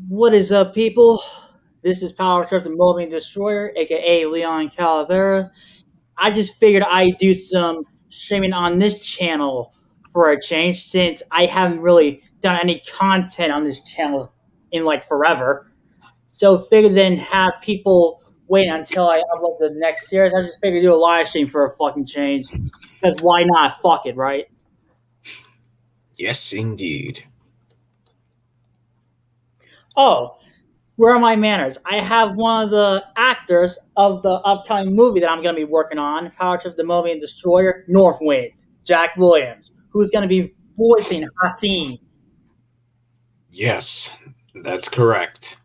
What is up, people? This is Power Trip the Molding Destroyer, aka Leon Calavera. I just figured I'd do some streaming on this channel for a change since I haven't really done any content on this channel in like forever. So figured then have people wait until I upload the next series. I just figured do a live stream for a fucking change. Because why not? Fuck it, right? Yes, indeed. Oh, where are my manners? I have one of the actors of the upcoming movie that I'm going to be working on, Power Trip the Movie Destroyer, Northwind, Jack Williams, who's going to be voicing Hassan. Yes, that's correct.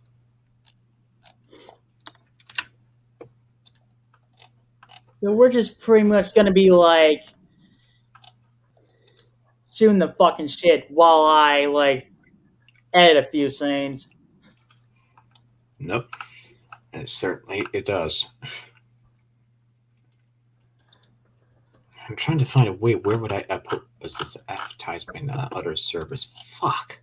So we're just pretty much going to be like shooting the fucking shit while I like edit a few scenes. Nope, and certainly it does. I'm trying to find a way. Where would I put this advertisement other service? Fuck.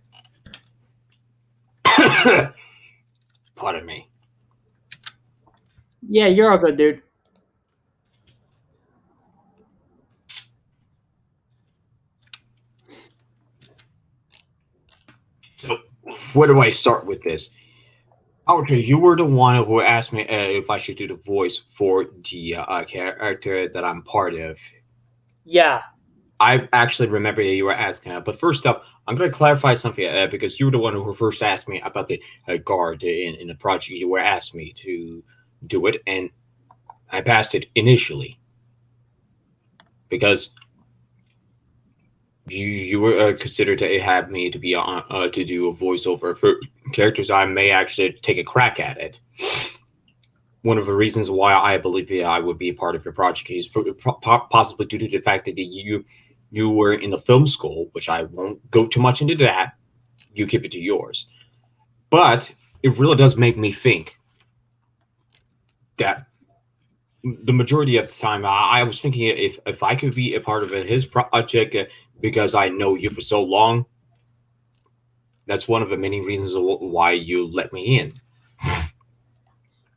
Pardon me. Yeah, you're a good dude. So, where do I start with this? Audrey, you were the one who asked me if I should do the voice for the character that I'm part of. Yeah. I actually remember you were asking that. But first up, I'm going to clarify something because you were the one who first asked me about the guard in the project. You were asked me to do it, and I passed it initially because you were considered to have me to be on to do a voiceover for characters. I may actually take a crack at it. One of the reasons why I believe that I would be a part of your project is possibly due to the fact that you were in the film school, which I won't go too much into that. You keep it to yours. But it really does make me think that the majority of the time I was thinking if I could be a part of his project because I know you for so long, that's one of the many reasons why you let me in.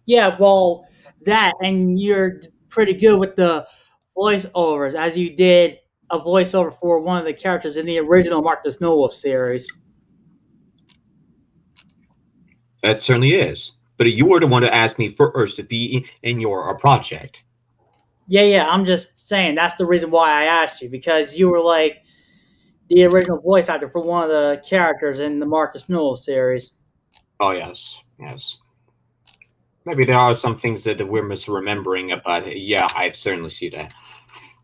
Yeah, well, that, and you're pretty good with the voiceovers, as you did a voiceover for one of the characters in the original Marcus Nowolf series. That certainly is. But you were the one to ask me first to be in your project. Yeah, I'm just saying that's the reason why I asked you because you were like the original voice actor for one of the characters in the Marcus Nowell series. Oh yes, yes. Maybe there are some things that we're misremembering, but yeah, I certainly see that.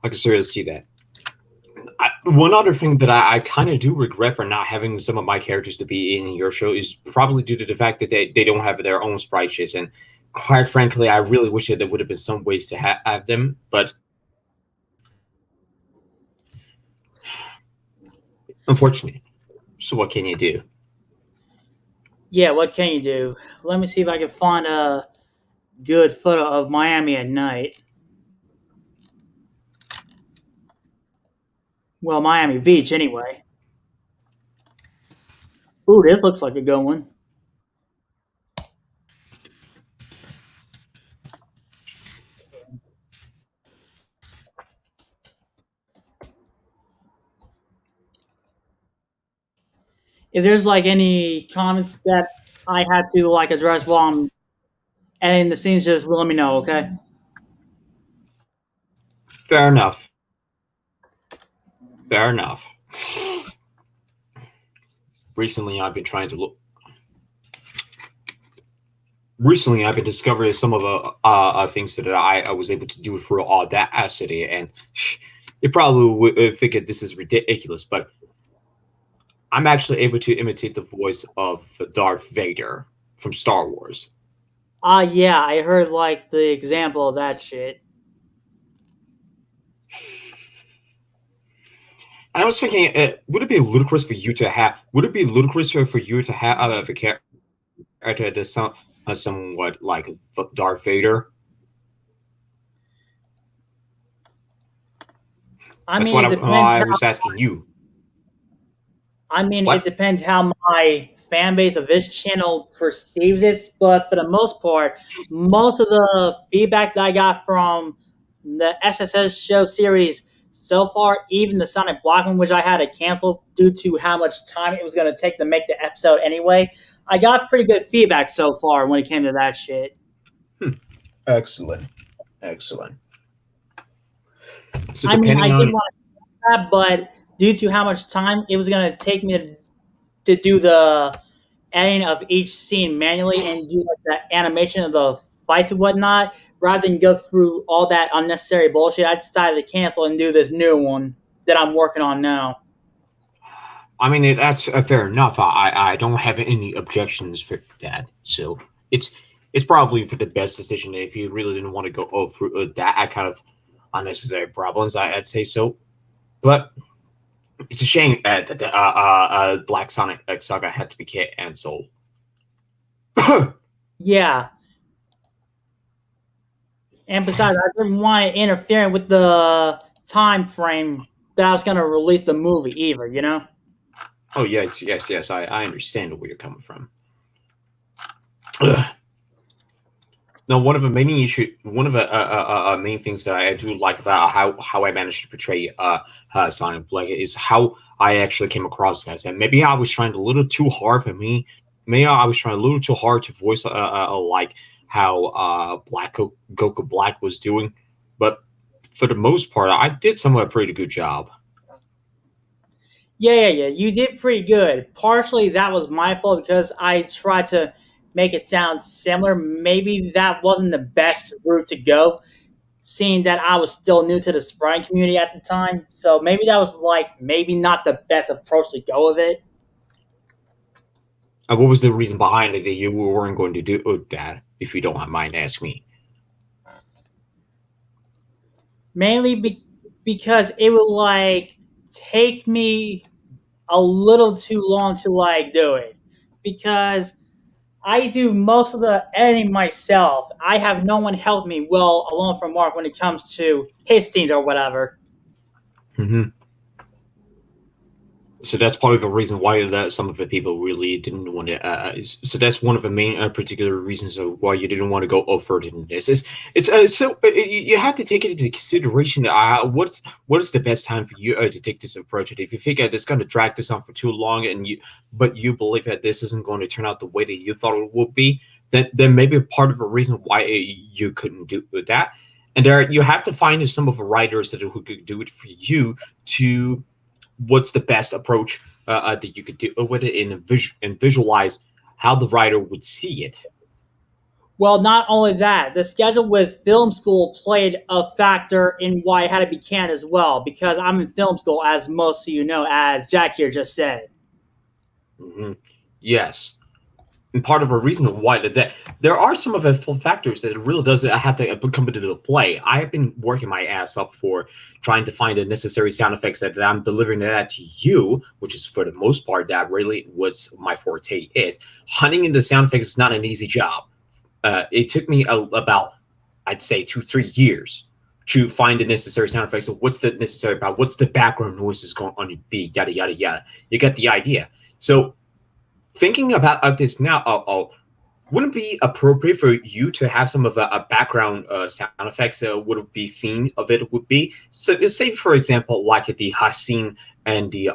I can certainly see that. One other thing that I kind of do regret for not having some of my characters to be in your show is probably due to the fact that they don't have their own sprite sheets. And quite frankly, I really wish that there would have been some ways to have them. But unfortunately, so what can you do? Yeah, what can you do? Let me see if I can find a good photo of Miami at night. Well, Miami Beach, anyway. Ooh, this looks like a good one. If there's like any comments that I had to like address while I'm editing the scenes, just let me know, okay? Fair enough. Fair enough. Recently, I've been trying to look. Recently, I've been discovering some of the things that I was able to do through Audacity, and you probably would think that this is ridiculous, but I'm actually able to imitate the voice of Darth Vader from Star Wars. Yeah, I heard like the example of that shit. And I was thinking, would it be ludicrous for you to have? Would it be ludicrous for you to have a character that's somewhat like Darth Vader? I That's mean, what it depends I how. was asking you. I mean, it What? depends how my fan base of this channel perceives it, but for the most part, most of the feedback that I got from the SSS show series so far, even the Sonic Block one, which I had to cancel due to how much time it was going to take to make the episode anyway, I got pretty good feedback so far when it came to that shit. Excellent. Excellent. So I mean, I depending did on want that, but due to how much time it was going to take me to do the editing of each scene manually and do like the animation of the fights and whatnot, rather than go through all that unnecessary bullshit, I decided to cancel and do this new one that I'm working on now. I mean, that's fair enough. I don't have any objections for that. So it's probably for the best decision if you really didn't want to go through that kind of unnecessary problems. I'd say so, but it's a shame that the Black Sonic X Saga had to be canceled. Yeah. And besides, I didn't want it interfering with the time frame that I was going to release the movie either, you know? Oh yes, yes, yes. I understand where you're coming from. Ugh. Now, one of the main things that I do like about how I managed to portray Sonic Black is how I actually came across guys. And maybe I was trying a little too hard for me. Maybe I was trying a little too hard to voice like how Goku Black was doing, but for the most part, I did somewhat a pretty good job. Yeah. You did pretty good. Partially, that was my fault because I tried to make it sound similar. Maybe that wasn't the best route to go, seeing that I was still new to the Sprite community at the time. So maybe that was like maybe not the best approach to go with it. What was the reason behind it that you weren't going to do that? If you don't mind asking me. Mainly because it would like take me a little too long to like do it because I do most of the editing myself. I have no one help me well along from Mark when it comes to his scenes or whatever. Mm-hmm. So that's part of the reason why that some of the people really didn't want to. So that's one of the main particular reasons of why you didn't want to go further than this. You have to take it into consideration. What is the best time for you to take this approach? And if you figure it's going to drag this on for too long, but you believe that this isn't going to turn out the way that you thought it would be, then maybe part of the reason why you couldn't do that. And there you have to find some of the writers who could do it for you to what's the best approach that you could do with it and visualize how the writer would see it. Well, not only that, the schedule with film school played a factor in why it had to be canned as well, because I'm in film school, as most of you know, as Jack here just said. Mm-hmm. Yes. And part of a reason why that there are some of the factors that it really does have to come into play. I have been working my ass up for trying to find the necessary sound effects that I'm delivering that to you, which is for the most part that really what my forte is. Hunting into sound effects is not an easy job. It took me about, I'd say, 2-3 years to find the necessary sound effects. So what's the necessary about? What's the background noises going on to be? Yada yada yada. You get the idea. So thinking about this now, wouldn't it be appropriate for you to have some of a background sound effects? Would it be theme of it would be? So say, for example, like the Hassan and the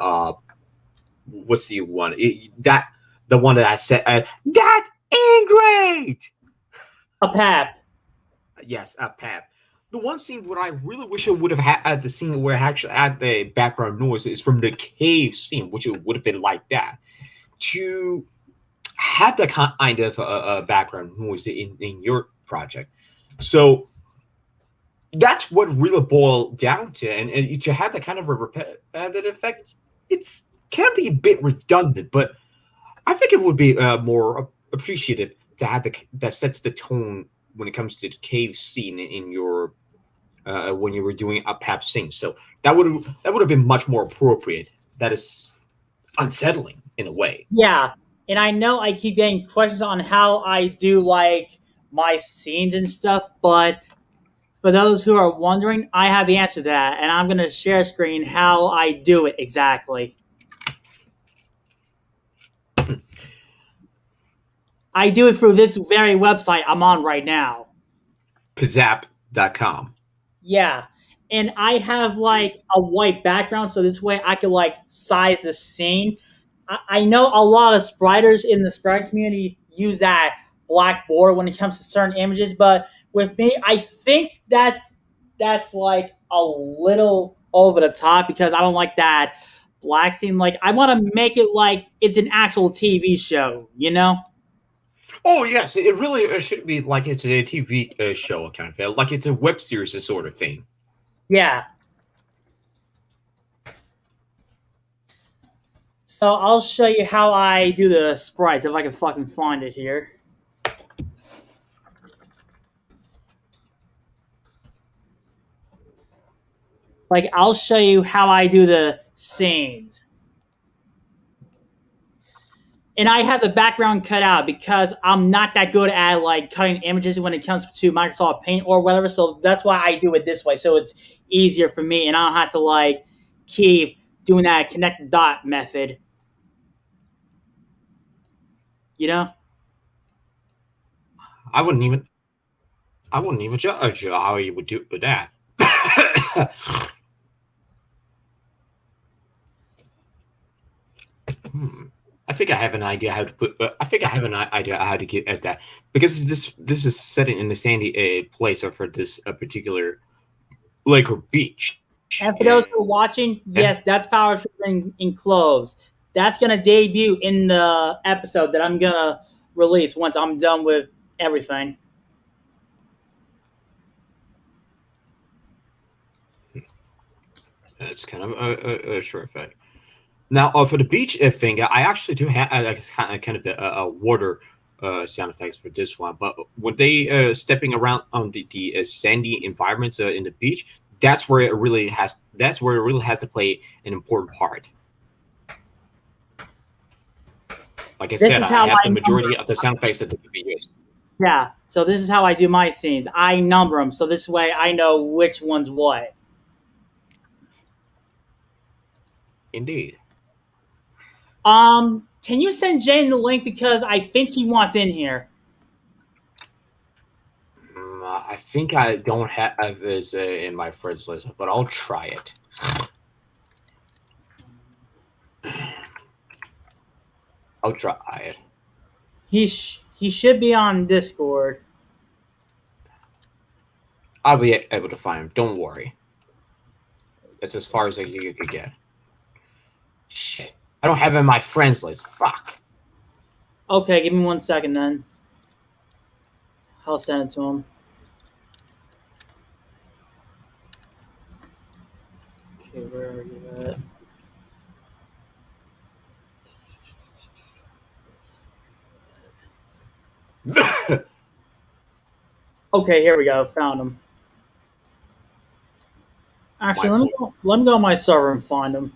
what's the one the one that I said that ain't great. A pap. Yes, Pap. The one scene where I really wish I would have had at the scene where I actually had the background noise is from the cave scene, which it would have been like that. To have that kind of background noise in your project. So that's what really boiled down to. And to have that kind of a repetitive effect, it can be a bit redundant, but I think it would be more appreciative to have that sets the tone when it comes to the cave scene in your when you were doing a pap scene. So that would have been much more appropriate. That is unsettling in a way. Yeah, and I know I keep getting questions on how I do like my scenes and stuff, but for those who are wondering, I have the answer to that, and I'm going to share screen how I do it exactly. I do it through this very website I'm on right now. Pizzap.com. Yeah. And I have like a white background, so this way I could like size the scene. I know a lot of spriters in the sprite community use that black border when it comes to certain images, but with me, I think that's like a little over the top because I don't like that black scene. Like I want to make it like it's an actual TV show, you know? Oh yes, it really should be like it's a TV show kind of feel, like it's a web series sort of thing. Yeah. So I'll show you how I do the sprites if I can fucking find it here. Like I'll show you how I do the scenes. And I have the background cut out because I'm not that good at like cutting images when it comes to Microsoft Paint or whatever. So that's why I do it this way. So it's easier for me and I don't have to like keep doing that connect dot method. You know? I wouldn't even judge how you would do with that. I think I have an idea how to put. I think I have an idea how to get at that because this is set in the sandy place or for this particular lake or beach. And for those who are watching, yes, that's Power Trip in clothes. That's gonna debut in the episode that I'm gonna release once I'm done with everything. It's kind of a sure effect. Now, for the beach thing, I actually do have kind of a water sound effects for this one. But when they stepping around on the sandy environments in the beach, that's where it really has. That's where it really has to play an important part. Like I This said, is I how have I the majority number. of the sound effects that can be used. Yeah, so this is how I do my scenes. I number them, so this way I know which one's what. Indeed. Can you send Jane the link because I think he wants in here. I think I don't have this in my friends list, but I'll try it. I'll try it. He should be on Discord. I'll be able to find him. Don't worry. That's as far as you could get. Shit. I don't have him in my friends list. Fuck. Okay, give me 1 second then. I'll send it to him. Okay, where are you at? Okay, here we go. Found him. Actually, let me go on my server and find him.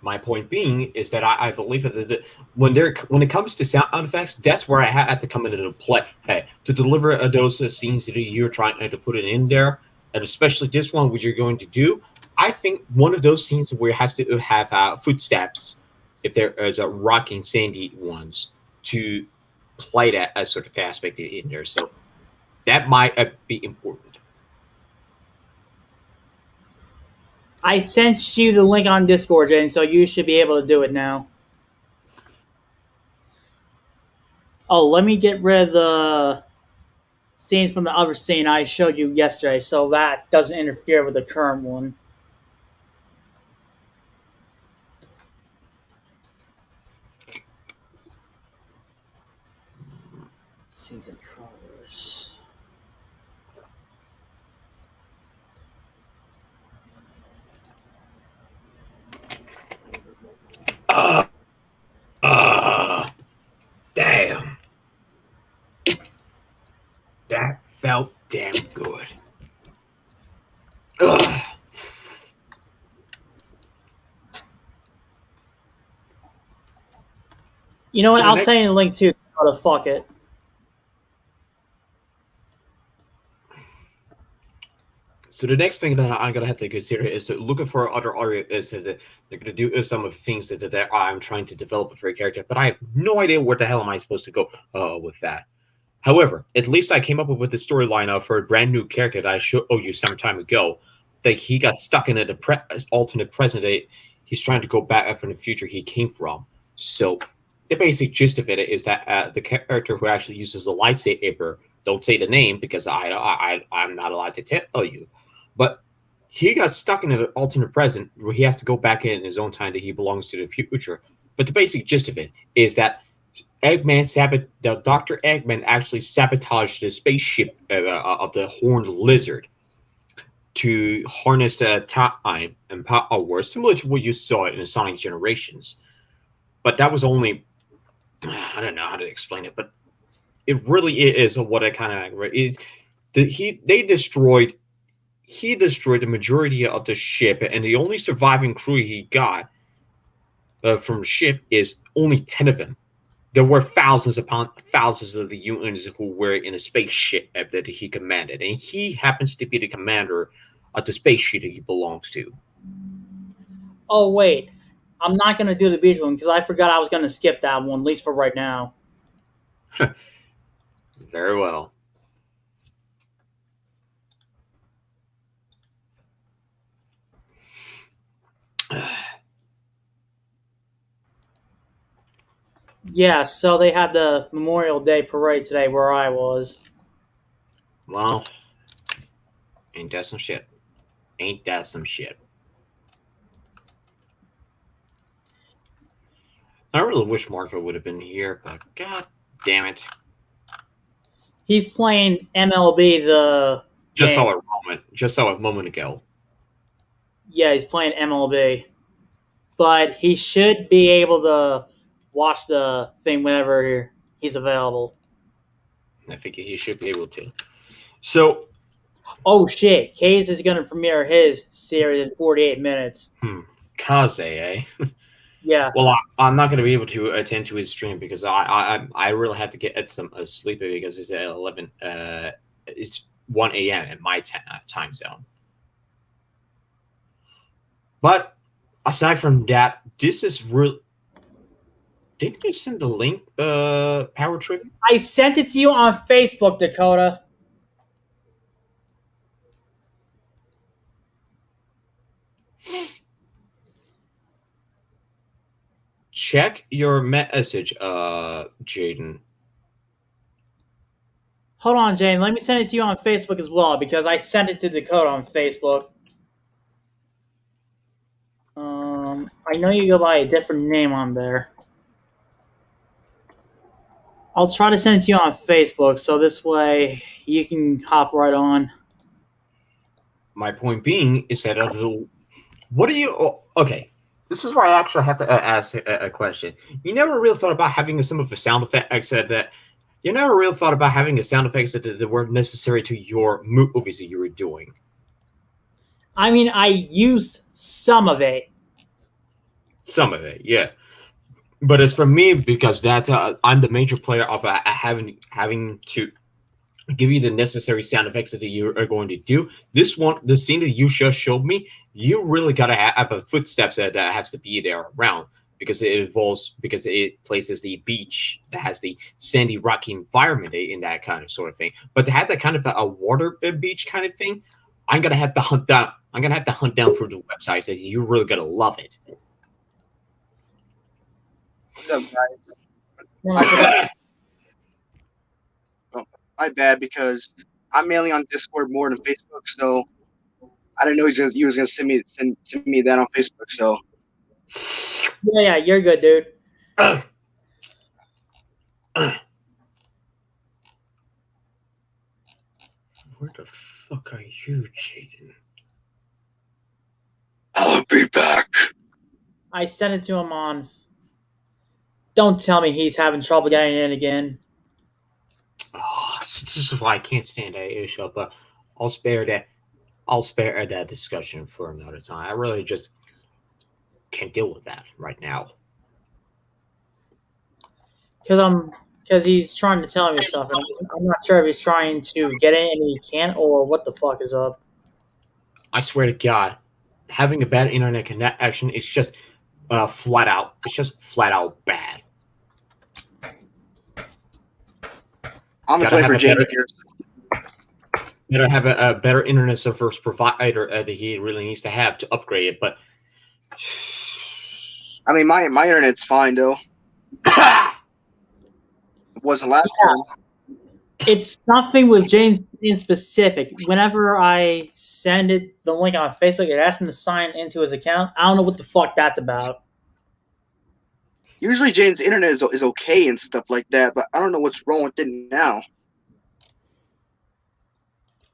My point being is that I believe that when it comes to sound effects, that's where I have to come into play. Hey, to deliver those scenes that you're trying to put it in there, and especially this one, which you're going to do. I think one of those scenes where it has to have footsteps, if there is a rocking sandy ones, to play that as sort of aspect in there. So that might be important. I sent you the link on Discord, Jane, so you should be able to do it now. Oh, let me get rid of the scenes from the other scene I showed you yesterday so that doesn't interfere with the current one. Scenes in progress. Damn. That felt damn good. Ugh. You know what? I'll send you the link too. Oh, fuck it. So the next thing that I'm gonna have to consider is to looking for other areas that they're gonna do some of the things that I'm trying to develop for a character, but I have no idea where the hell am I supposed to go with that. However, at least I came up with the storyline of for a brand new character that I showed you some time ago. That he got stuck in a alternate present day. He's trying to go back from the future he came from. So the basic gist of it is that the character who actually uses the lightsaber, don't say the name because I'm not allowed to tell you, but he got stuck in an alternate present where he has to go back in his own time that he belongs to the future. But the basic gist of it is that the Dr. Eggman actually sabotaged the spaceship of the Horned Lizard to harness time and power, similar to what you saw in the Sonic Generations. But that was only, I don't know how to explain it, but it really is what I kind of he destroyed the majority of the ship, and the only surviving crew he got from the ship is only 10 of them. There were thousands upon thousands of the humans who were in a spaceship that he commanded, and he happens to be the commander of the spaceship that he belongs to. Oh wait, I'm not gonna do the beach one because I forgot I was gonna skip that one, at least for right now. Very well. Yeah, so they had the Memorial Day parade today where I was. Well, ain't that some shit? Ain't that some shit? I really wish Marco would have been here, but god damn it. He's playing MLB the Just game. saw a moment ago. Yeah, he's playing MLB. But he should be able to watch the thing whenever he's available. I think he should be able to. So, oh shit, Kaze is going to premiere his series in 48 minutes. Kaze, eh? Yeah. Well, I'm not going to be able to attend to his stream because I really have to get some sleep because it's at 11. It's 1 a.m. in my time zone. But aside from that, this is real. Didn't you send the link, Power Trip? I sent it to you on Facebook, Dakota. Check your message, Jaden. Hold on, Jane. Let me send it to you on Facebook as well because I sent it to Dakota on Facebook. I know you go by a different name on there. I'll try to send it to you on Facebook so this way you can hop right on. My point being is that what do you? Oh, okay, this is where I actually have to ask a question. You never really thought about having some of the sound effects that you never really thought about having a sound effects that weren't necessary to your movies that you were doing. I mean, I used some of it. Some of it, yeah. But as for me, because that's I'm the major player of having to give you the necessary sound effects that you are going to do. The scene that you just showed me, you really gotta have a footsteps that has to be there around because it places the beach that has the sandy rocky environment in that kind of sort of thing. But to have that kind of a water beach kind of thing, I'm gonna have to hunt down through the websites that you really gotta love it. What's up, guys? My bad, because I'm mainly on Discord more than Facebook, so I didn't know he was gonna send me that on Facebook. So yeah, you're good, dude. Where the fuck are you, Jaden? I'll be back. I sent it to him on. Don't tell me he's having trouble getting in again. Oh, this is why I can't stand that issue, but I'll spare that discussion for another time. I really just can't deal with that right now. Because he's trying to tell me stuff, and I'm not sure if he's trying to get in and he can't, or what the fuck is up. I swear to God, having a bad internet connection is just flat out. It's just flat out bad. I'm just Gotta waiting have for a Jane better, to hear. gotta have a better internet service provider that he really needs to have to upgrade it. But I mean, my internet's fine though. It wasn't last time. It's something with James in specific. Whenever I send it the link on Facebook, it asks him to sign into his account. I don't know what the fuck that's about. Usually Jane's internet is okay and stuff like that, but I don't know what's wrong with it now.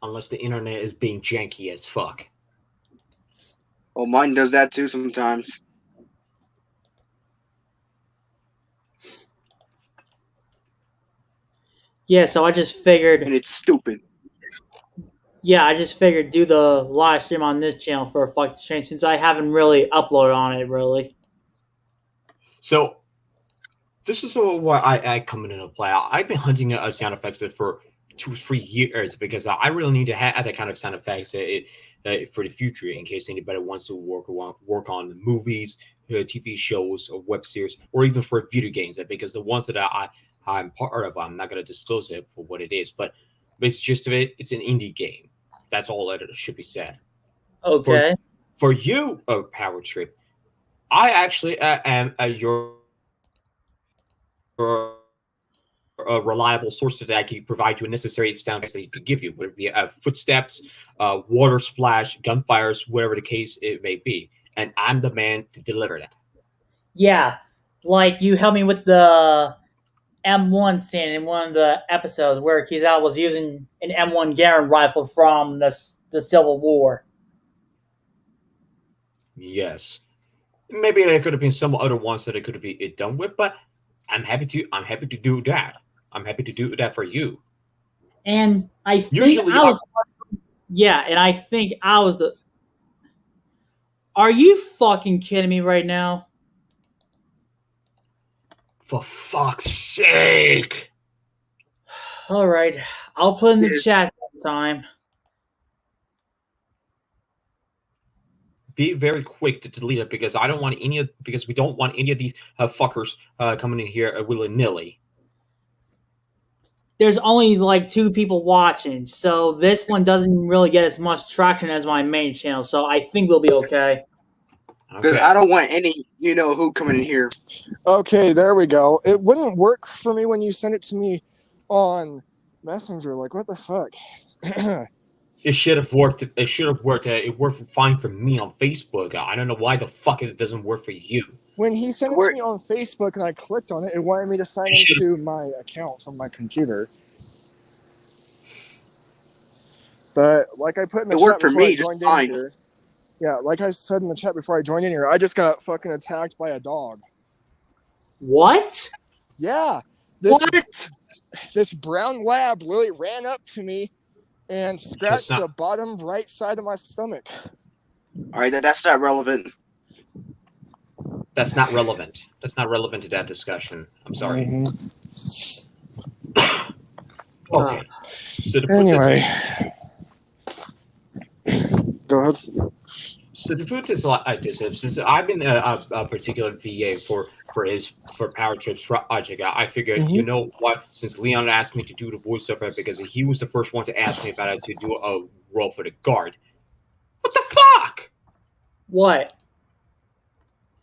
unless the internet is being janky as fuck. Oh, mine does that too sometimes. Yeah, so I just figured. And it's stupid. Yeah, I just figured do the live stream on this channel for a fucking change since I haven't really uploaded on it really. So this is why I come into play. I've been hunting sound effects for 2-3 years because I really need to have that kind of sound effects for the future in case anybody wants to work on movies, TV shows, or web series, or even for video games. Because the ones that I'm part of, I'm not going to disclose it for what it is, but it's just of it. It's an indie game. That's all that should be said. Okay. For you, Power Trip, I actually am your a reliable source that can provide you a necessary sound effects that it can give you, whether it be footsteps, water splash, gunfires, whatever the case it may be. And I'm the man to deliver that. Yeah, like you helped me with the M1 scene in one of the episodes where Kizawa was using an M1 Garand rifle from the Civil War. Yes. Maybe there could have been some other ones that it could have been done with, but I'm happy to do that. I'm happy to do that for you. And I think Usually I was yeah, and I think I was the. Are you fucking kidding me right now? For fuck's sake! All right, I'll put in the chat this time. Be very quick to delete it because I don't want because we don't want any of these fuckers coming in here willy nilly. There's only like 2 people watching, so this one doesn't really get as much traction as my main channel. So I think we'll be okay. Because I don't want any who coming in here. Okay, there we go. It wouldn't work for me when you sent it to me on Messenger. Like, what the fuck? It should have worked. It should have worked. It worked fine for me on Facebook. I don't know why the fuck it doesn't work for you. When he sent it to me on Facebook and I clicked on it, it wanted me to sign into my account from my computer. But like I put in the chat before I joined in here. Yeah, like I said in the chat before I joined in here, I just got fucking attacked by a dog. What? Yeah. This brown lab literally ran up to me and scratched the bottom right side of my stomach. All right, that's not relevant. That's not relevant. That's not relevant to that discussion. I'm sorry. Okay. So to put anyway, go ahead. So to put this like this, since I've been a particular VA for Power Trip's project, I figured you know what? Since Leon asked me to do the voiceover because he was the first one to ask me about it to do a role for the guard. What the fuck? What?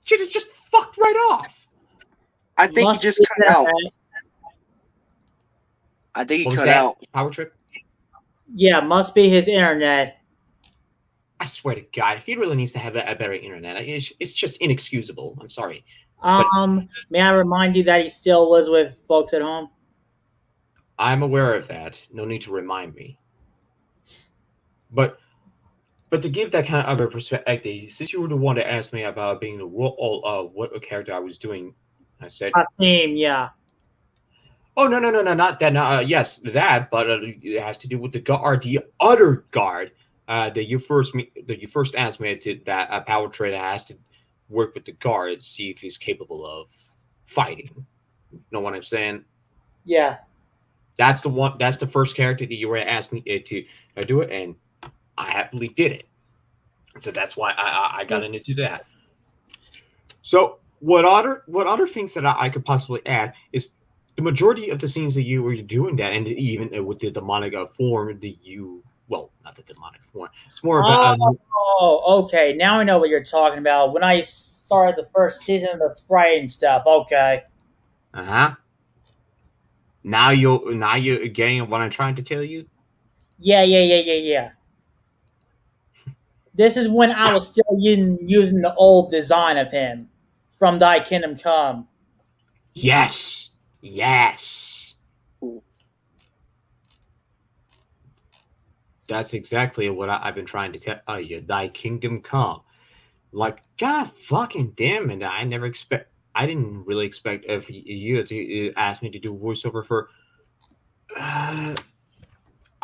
Should have just fucked right off. I think he just cut out. I think he cut out. Power Trip? Yeah, must be his internet. I swear to God, he really needs to have a better internet. It's just inexcusable. I'm sorry. May I remind you that he still lives with folks at home? I'm aware of that. No need to remind me. But to give that kind of a perspective, since you were the one that asked me about being the role, what character I was doing, I said, Kasim, yeah. Oh no, not that. Yes, that, but it has to do with the guard, the other guard. That you first asked me to that Power Trip has to work with the guard, see if he's capable of fighting. You know what I'm saying? Yeah. That's the first character that you were asking me to do it, and I happily did it. So that's why I got into that. So what other things that I could possibly add is the majority of the scenes that you were doing that, and even with the demonic form, not the demonic form. It's more about. Oh, okay. Now I know what you're talking about. When I started the first season of the Sprite and stuff. Okay. Now you're getting what I'm trying to tell you. Yeah. This is when I was still using the old design of him from Thy Kingdom Come. Yes. That's exactly what I've been trying to tell you. Thy Kingdom Come. Like, God fucking damn it! I didn't really expect you to ask me to do voiceover for. I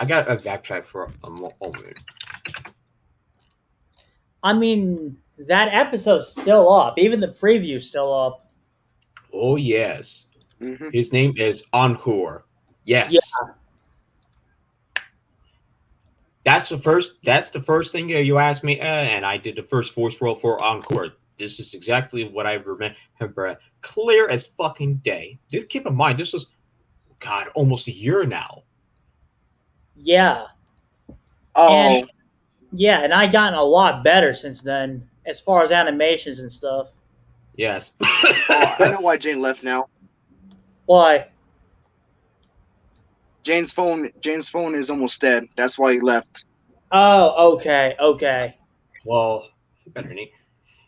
got a backtrack for a moment. I mean, that episode's still up. Even the preview's still up. Oh yes, Mm-hmm. His name is Anhur. Yes. Yeah. That's the first thing you asked me, and I did the first voice role for Encore. This is exactly what I remember, clear as fucking day. Just keep in mind, this was, God, almost a year now. Yeah. Oh. And I gotten a lot better since then, as far as animations and stuff. Yes. I know why Jane left now. Why? Jane's phone is almost dead. That's why he left. Oh, okay. Well,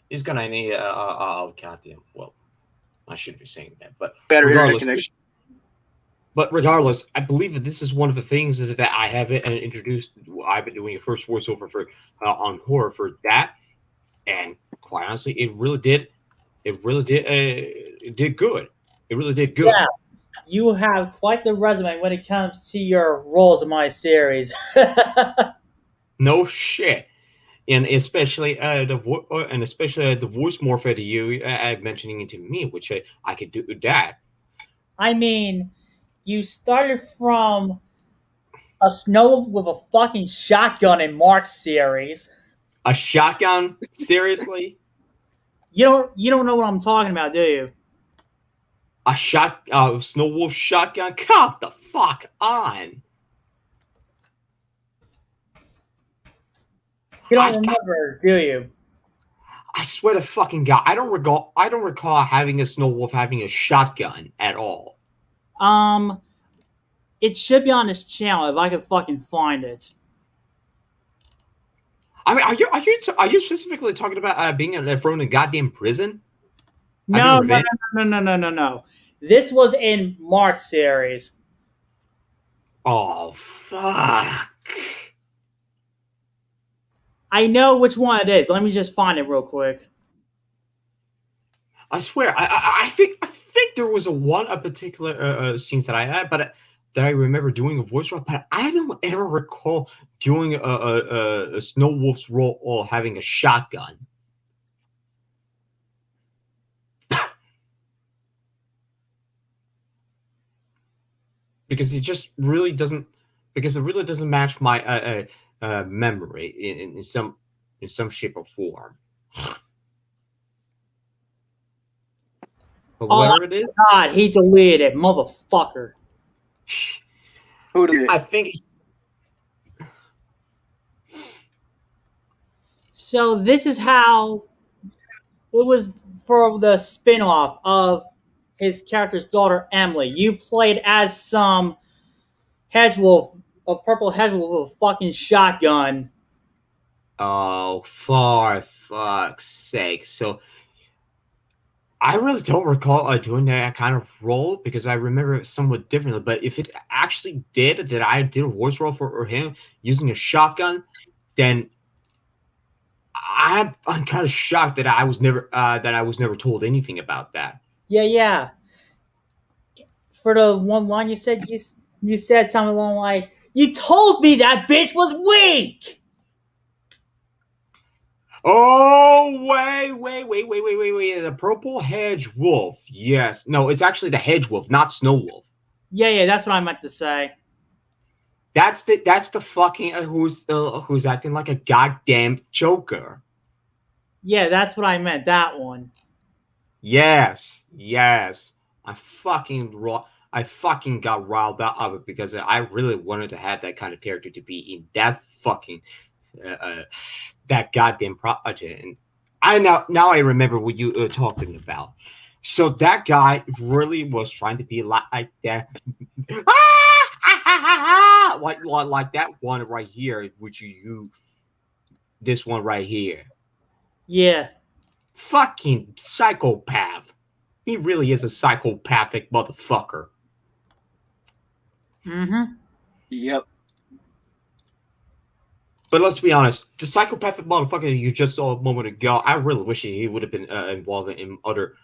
he's gonna need goddamn. Well, I shouldn't be saying that, but Better internet connection. But regardless, I believe that this is one of the things that I have introduced. I've been doing a first voiceover for on horror for that, and quite honestly, it really did good. It really did good. Yeah, you have quite the resume when it comes to your roles in my series. No shit. And especially the voice morph that you mentioning it to me, which I could do that. I mean, you started from a snow with a fucking shotgun in Mark's series. A shotgun? Seriously? You don't know what I'm talking about, do you? A Snow Wolf shotgun? Come the fuck on! You don't remember, do you? I swear to fucking God, I don't recall having a Snow Wolf having a shotgun at all. It should be on this channel if I could fucking find it. I mean, are you specifically talking about being thrown in goddamn prison? No. This was in Mark's series. Oh fuck! I know which one it is. Let me just find it real quick. I swear, I think there was a particular scenes that I had, but that I remember doing a voice role, but I don't ever recall doing a Snow Wolf's role or having a shotgun. Because it just really doesn't. Because it really doesn't match my memory in some shape or form. But whatever it is, God, he deleted it, motherfucker. Who did it? I think. So this is how it was for the spin-off of his character's daughter Emily. You played as some hedgewolf, a purple hedgewolf with a fucking shotgun. Oh, for fuck's sake! So I really don't recall doing that kind of role because I remember it somewhat differently. But if it actually did that, I did a voice role for him using a shotgun, then I'm kind of shocked that I was never told anything about that. Yeah. For the one line you said, you said something along like, "You told me that bitch was weak." Oh, wait. The purple hedge wolf. Yes. No, it's actually the hedge wolf, not Snow Wolf. Yeah, that's what I meant to say. That's the fucking who's acting like a goddamn Joker. Yeah, that's what I meant. That one. Yes. I fucking got riled up of it because I really wanted to have that kind of character to be in that fucking that goddamn project. And I now I remember what you were talking about. So that guy really was trying to be like that, like that one right here, which this one right here. Yeah. Fucking psychopath. He really is a psychopathic motherfucker. Mm-hmm. Yep. But let's be honest, the psychopathic motherfucker you just saw a moment ago, I really wish he would have been involved in other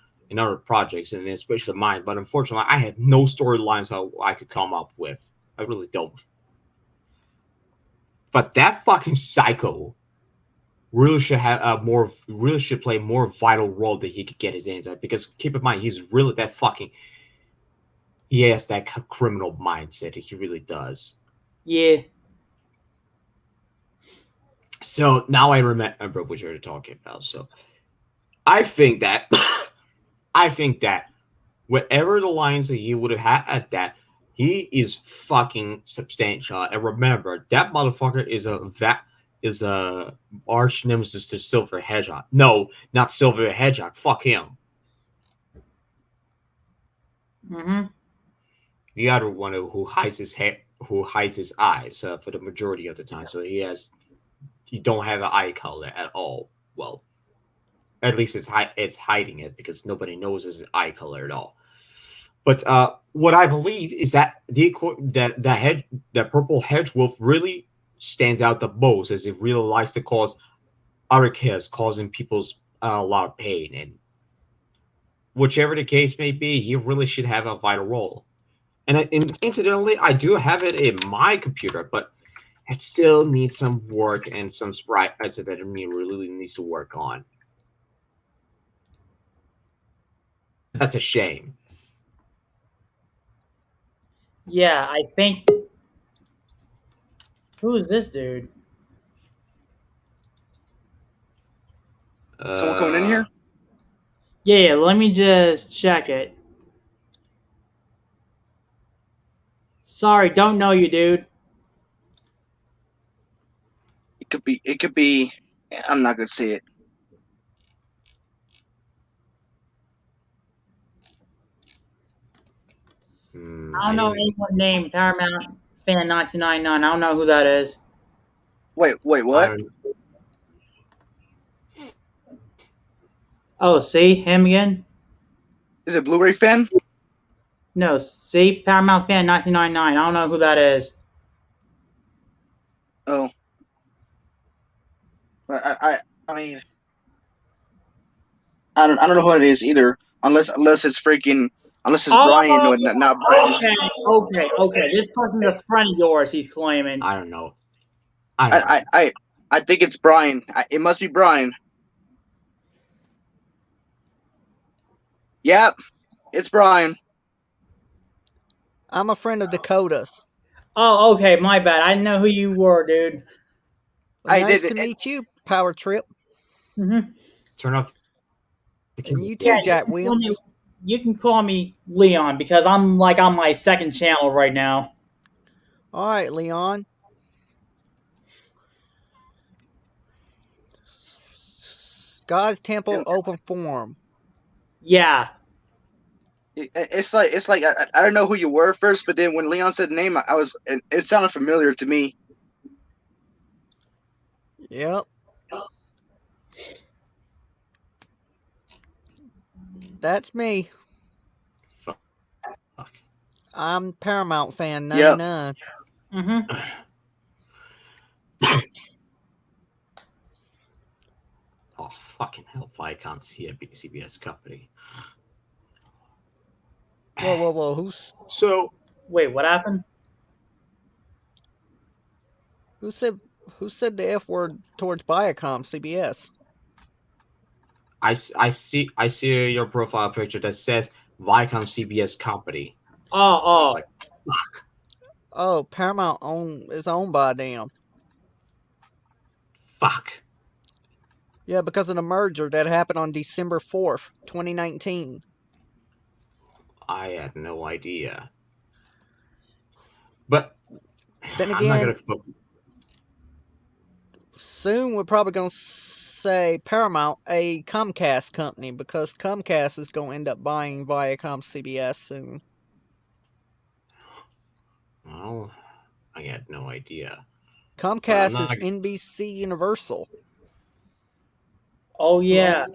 projects, and especially mine. But unfortunately, I had no storylines how I could come up with. I really don't. But that fucking psycho really should have really should play a more vital role that he could get his hands on. Because keep in mind, he's really that fucking. He has that criminal mindset. He really does. Yeah. So now I remember what you're talking about. So I think that whatever the lines that he would have had at that, he is fucking substantial. And remember, that motherfucker is a arch nemesis to Silver Hedgehog. No, not Silver Hedgehog. Fuck him. Mm-hmm. The other one who hides his head, who hides his eyes for the majority of the time. So he don't have an eye color at all. Well, at least it's hiding it because nobody knows his eye color at all. But what I believe is that the purple hedge wolf really stands out the most, as it really likes to cause other chaos, causing people's a lot of pain. And whichever the case may be, he really should have a vital role. And incidentally, I do have it in my computer, but it still needs some work and some sprite that me really needs to work on. That's a shame. Yeah, I think. Who is this dude? Someone coming in here? Yeah, let me just check it. Sorry, don't know you, dude. It could be. I'm not gonna say it. I don't know anyone named Paramount Fan 1999. I don't know who that is. Wait, what? Oh, see? Him again? Is it Blu-ray fan? No, see? Paramount Fan 1999. I don't know who that is. Oh. I mean, I don't know who it is either. Unless it's Brian, not Brian. Okay. This person's a friend of yours, he's claiming. I don't know. I think it's Brian. It must be Brian. Yep, it's Brian. I'm a friend of Dakota's. Oh, okay, my bad. I didn't know who you were, dude. Well, nice to meet you, Power Trip. Mm-hmm. Turn off. And you too, Jack Williams. You can call me Leon because I'm like on my second channel right now. All right, Leon. God's Temple Open Forum. Yeah. It's like I don't know who you were first, but then when Leon said the name, it sounded familiar to me. Yep. That's me. Fuck. I'm Paramount Fan 99. Yep. Mm-hmm. Oh, fucking hell, Viacom CBS company. Whoa. Who's... So... Wait, what happened? Who said the F word towards Viacom CBS? I see your profile picture that says Viacom CBS company. Oh. Like, fuck. Oh, Paramount is owned by them. Fuck. Yeah, because of the merger that happened on December 4th, 2019. I had no idea. But Then I'm not again, gonna. soon we're probably going to say Paramount, a Comcast company, because Comcast is going to end up buying Viacom CBS soon. Well, I had no idea. Comcast is NBC Universal. Oh yeah.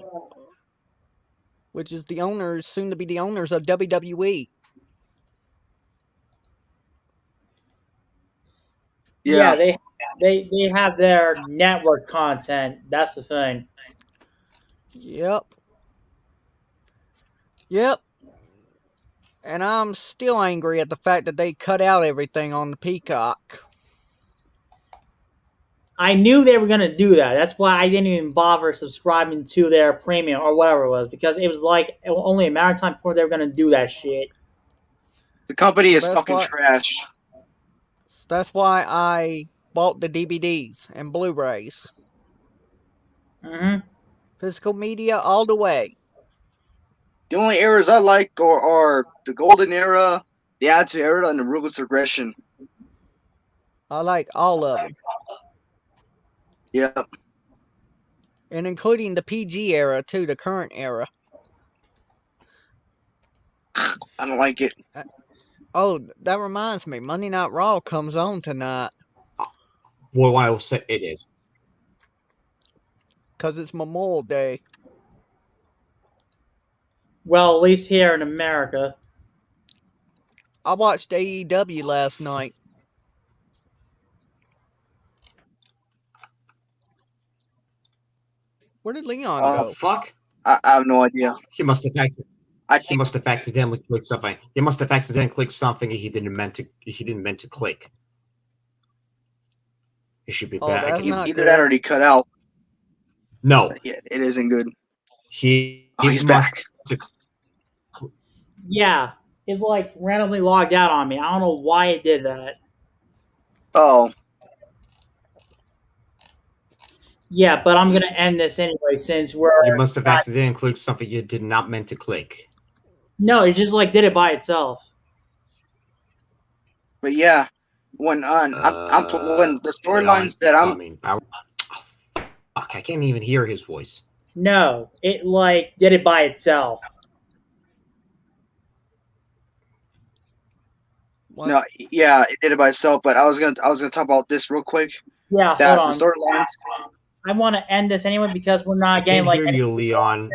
Which is the owners, soon to be the owners of WWE. Yeah, they have their network content. That's the thing. Yep. And I'm still angry at the fact that they cut out everything on the Peacock. I knew they were gonna do that. That's why I didn't even bother subscribing to their premium or whatever it was, because it was like only a matter of time before they were gonna do that shit. The company is fucking trash. That's why I bought the DVDs and Blu-rays. Mm-hmm. Physical media all the way. The only eras I like are the Golden Era, the Attitude Era, and the Ruthless Aggression. I like all of them. Yep. And including the PG era too, the current era. I don't like it. Oh, that reminds me. Monday Night Raw comes on tonight. Well, I will say it is. Because it's Memorial Day. Well, at least here in America. I watched AEW last night. Where did Leon go? Fuck. I have no idea. He must have accidentally clicked something. He must have accidentally clicked something he didn't meant to click. He should be back. That's not Either good. that or he cut out. No. Yeah, it isn't good. He's back. Yeah, it like randomly logged out on me. I don't know why it did that. Oh. Yeah, but I'm gonna end this anyway since we're. You must have accidentally clicked something you did not meant to click. No, it just like did it by itself. But yeah, when when the storylines that fuck, I can't even hear his voice. No, it like did it by itself. What? No, yeah, it did it by itself. But I was gonna talk about this real quick. Yeah, That hold on. the storylines. I want to end this anyway because we're not getting like. I can't hear you, Leon.